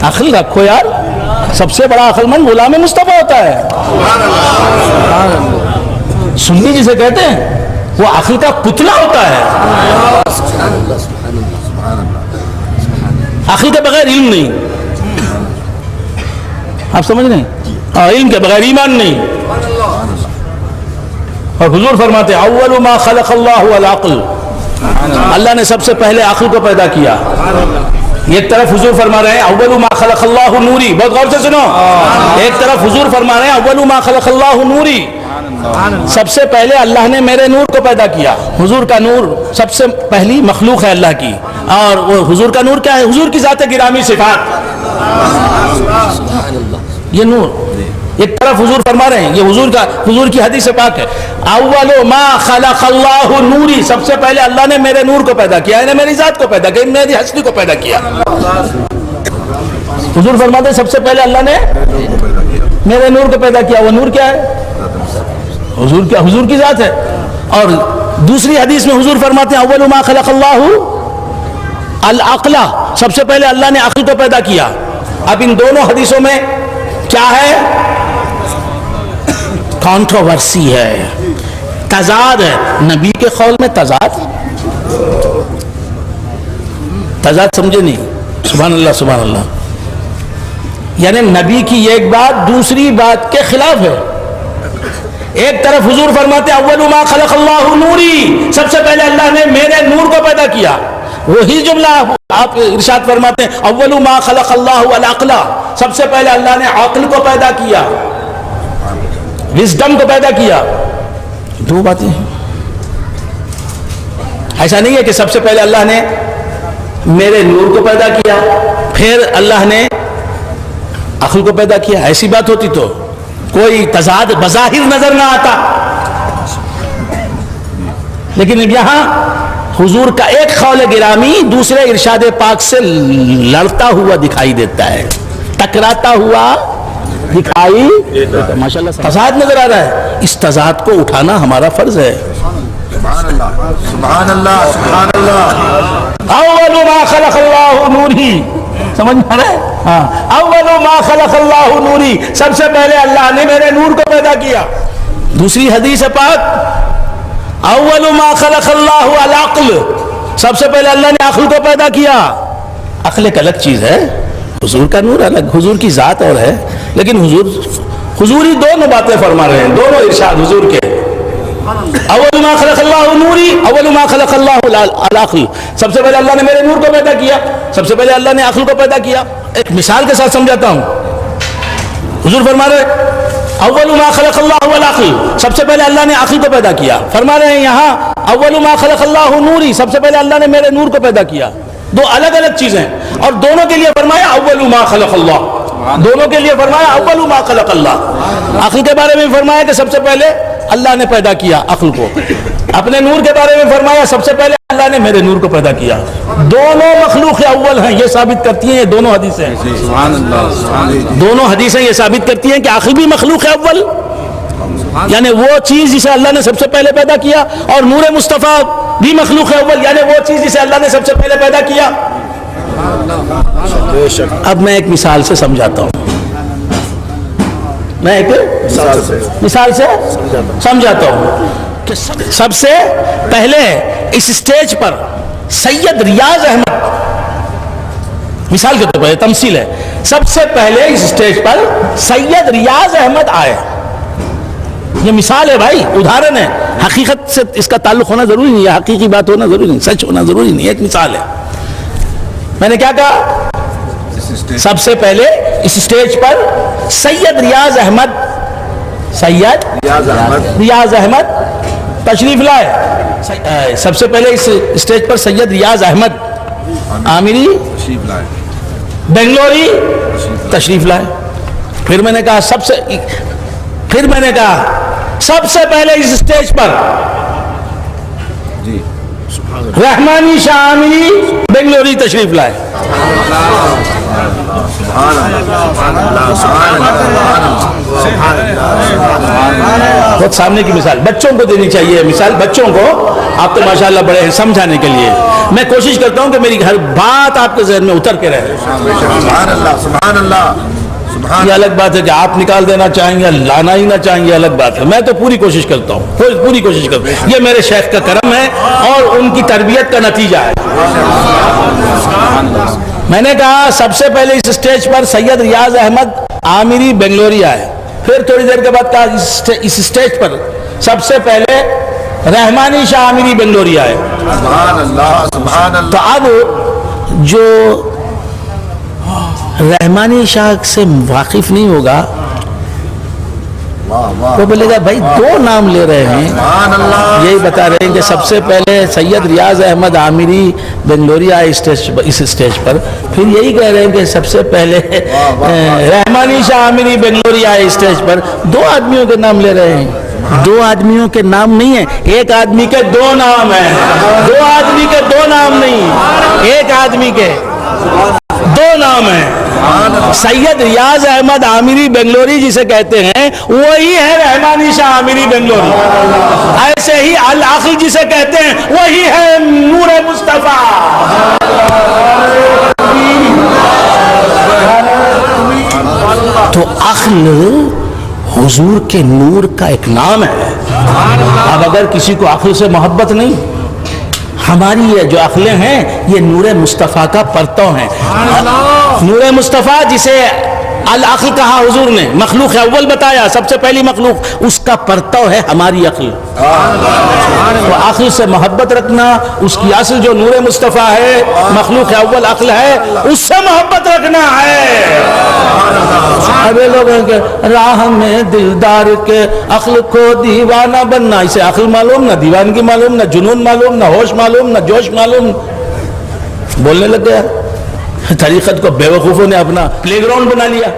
عقل رکھو یار، سب سے بڑا عقل مند غلام مصطفیٰ ہوتا ہے. سنی جسے کہتے ہیں وہ عقل کا پتلا ہوتا ہے. عقل کے بغیر علم نہیں. آپ سمجھ رہے ہیں؟ علم کے بغیر ایمان نہیں. اور حضور فرماتے ہیں اول ما خلق اللہ العقل، اللہ نے سب سے پہلے عقل کو پیدا کیا. ایک طرف حضور فرما رہے ہیں اول ما خلق اللہ نوری، بہت غور سے سنو. ایک طرف حضور فرما رہے ہیں اول ما خلق اللہ نوری، سب سے پہلے اللہ نے میرے نور کو پیدا کیا. حضور کا نور سب سے پہلی مخلوق ہے اللہ کی. اور وہ حضور کا نور کیا ہے؟ حضور کی ذات گرامی صفات. یہ نور. ایک طرف حضور فرما رہے ہیں، یہ حضور کی حدیث پاک ہے، اول ما خلق اللہ نوری، سب سے پہلے اللہ نے میرے نور کو پیدا کیا، یعنی میری ذات کو پیدا کیا، میری ہستی کو پیدا کیا. حضور فرماتے ہیں سب سے پہلے اللہ نے میرے نور کو پیدا کیا. وہ نور کیا ہے؟ حضور کی ذات ہے. اور دوسری حدیث میں حضور فرماتے ہیں اول ما خلق اللہ العقل، سب سے پہلے اللہ نے عقل کو پیدا کیا. اب ان دونوں حدیثوں میں کیا ہے؟ کانٹروورسی ہے، تضاد ہے. نبی کے قول میں تضاد سمجھے نہیں؟ سبحان اللہ سبحان اللہ. یعنی نبی کی ایک بات دوسری بات کے خلاف ہے. ایک طرف حضور فرماتے ہیں اول ما خلق اللہ نوری، سب سے پہلے اللہ نے میرے نور کو پیدا کیا. وہی جملہ آپ ارشاد فرماتے ہیں اول ما خلق اللہ العقل، سب سے پہلے اللہ نے عقل کو پیدا کیا، وزڈم کو پیدا کیا. دو باتیں ہیں. ایسا نہیں ہے کہ سب سے پہلے اللہ نے میرے نور کو پیدا کیا پھر اللہ نے عقل کو پیدا کیا. ایسی بات ہوتی تو کوئی تضاد بظاہر نظر نہ آتا. لیکن یہاں حضور کا ایک قول گرامی دوسرے ارشاد پاک سے لڑتا ہوا دکھائی دیتا ہے، ٹکراتا ہوا دکھائی دیتا ہے. ماشاءاللہ تضاد نظر آ رہا ہے. اس تضاد کو اٹھانا ہمارا فرض ہے. سبحان اللہ سبحان اللہ سبحان اللہ. اول ما خلق اللہ نوری، سمجھ میں آ رہا ہے؟ ہاں، اول ما خلق اللہ نوری، سب سے پہلے اللہ نے میرے نور کو پیدا کیا. دوسری حدیث پاک اول ما خلق اللہ العقل، سب سے پہلے اللہ نے عقل کو پیدا کیا. عقل ایک الگ چیز ہے، حضور کا نور الگ، حضور کی ذات اور ہے. لیکن حضور ہی دونوں باتیں فرما رہے ہیں، دونوں ارشاد حضور کے. اول ما خلق اللہ نوری، اول ما خلق اللہ العقل، سب سے پہلے اللہ نے میرے نور کو پیدا کیا، سب سے پہلے اللہ نے عقل کو پیدا کیا. ایک مثال کے ساتھ سمجھاتا ہوں. حضور فرما رہے اول ما خلق اللہ العقل، سب سے پہلے اللہ نے عقل کو پیدا کیا. فرما رہے ہیں یہاں اول ما خلق اللہ نوری، سب سے پہلے اللہ نے میرے نور کو پیدا کیا. دو الگ الگ چیزیں، اور دونوں کے لیے فرمایا اول ما خلق اللہ. دونوں کے لیے فرمایا اول ما خلق اللہ. عقل کے بارے میں فرمایا کہ سب سے پہلے اللہ نے پیدا کیا عقل کو. اپنے نور کے بارے میں فرمایا سب سے پہلے اللہ نے میرے نور کو پیدا کیا. دونوں مخلوق اول ہیں، یہ ثابت کرتی ہیں یہ دونوں حدیثیں. دونوں حدیثیں یہ ثابت کرتی ہیں کہ عقل بھی مخلوق ہے اول، یعنی وہ چیز جسے اللہ نے سب سے پہلے پیدا کیا، اور نور مصطفیٰ بھی مخلوق ہے اول، یعنی وہ چیز جسے اللہ نے سب سے پہلے پیدا کیا. اب میں ایک مثال سے سمجھاتا ہوں. میں ایک مثال سے سمجھاتا ہوں کہ سب سے پہلے اس اسٹیج پر سید ریاض احمد، مثال کے طور پر تمثیل ہے، سب سے پہلے اس اسٹیج پر سید ریاض احمد آئے. یہ مثال ہے بھائی، ادھارن ہے. حقیقت سے اس کا تعلق ہونا ضروری نہیں ہے، حقیقی بات ہونا ضروری نہیں، سچ ہونا ضروری نہیں، ایک مثال ہے. میں نے کیا کہا؟ سب سے پہلے اس اسٹیج پر سید ریاض احمد تشریف لائے. سب سے پہلے اس اسٹیج پر سید ریاض احمد عامری بنگلوری تشریف لائے. پھر میں نے کہا سب سے پہلے اس اسٹیج پر رحمانی شاہ عامری بنگلوری تشریف لائے. بہت سامنے کی مثال بچوں کو دینی چاہیے. مثال بچوں کو، آپ تو ماشاءاللہ بڑے ہیں سمجھانے کے لیے. میں کوشش کرتا ہوں کہ میری ہر بات آپ کے ذہن میں اتر کے رہے. سبحان اللہ سبحان اللہ سبحان یہ الگ بات ہے کہ آپ نکال دینا چاہیں گے، لانا ہی نہ چاہیں گے، الگ بات ہے. میں تو پوری کوشش کرتا ہوں، پوری کوشش کرتا ہوں. یہ میرے شیخ کا کرم ہے اور ان کی تربیت کا نتیجہ ہے. میں نے کہا سب سے پہلے اس اسٹیج پر سید ریاض احمد عامری بنگلوری آئے. پھر تھوڑی دیر کے بعد کہا اس اسٹیج پر سب سے پہلے رحمانی شاہ عامری بنگلوری آئے. سبحان اللہ سبحان اللہ. تو اب جو رحمانی شاہ سے واقف نہیں ہوگا وہ بولے گا بھائی دو نام لے رہے ہیں. سبحان اللہ. یہی بتا رہے ہیں کہ سب سے پہلے سید ریاض احمد عامری بنگلوری آئے اس اسٹیج پر. پھر یہی کہہ رہے ہیں کہ سب سے پہلے رحمانی شاہ عامری بنگلوری آئے اسٹیج پر. دو آدمیوں کے نام لے رہے ہیں. دو آدمیوں کے نام نہیں ہیں، ایک آدمی کے دو نام ہیں. دو آدمی کے دو نام نہیں، ایک آدمی کے دو نام ہیں. سید ریاض احمد عامری بنگلوری جسے کہتے ہیں وہی ہے رحمانی شاہ عامری بنگلوری. ایسے ہی العقل جسے کہتے ہیں وہی ہے نور مصطفیٰ. تو عقل حضور کے نور کا ایک نام ہے. اب اگر کسی کو عقل سے محبت نہیں، ہماری یہ جو عقلیں ہیں یہ نور مصطفیٰ کا پرتو ہیں. نور مصطفیٰ جسے العقل کہا حضور نے، مخلوق اول بتایا، سب سے پہلی مخلوق، اس کا پرتو ہے ہماری عقل. تو عقل سے محبت رکھنا، اس کی اصل جو نور مصطفیٰ ہے، مخلوق اول عقل ہے، اس سے محبت رکھنا ہے. اب یہ لوگ ہیں کہ راہ میں دلدار کے عقل کو دیوانہ بننا. اسے عقل معلوم نہ دیوانگی معلوم، نہ جنون معلوم، نہ ہوش معلوم، نہ جوش معلوم. بولنے لگ گیا. طریقت کو بے وقوفوں نے اپنا پلے گراؤنڈ بنا لیا.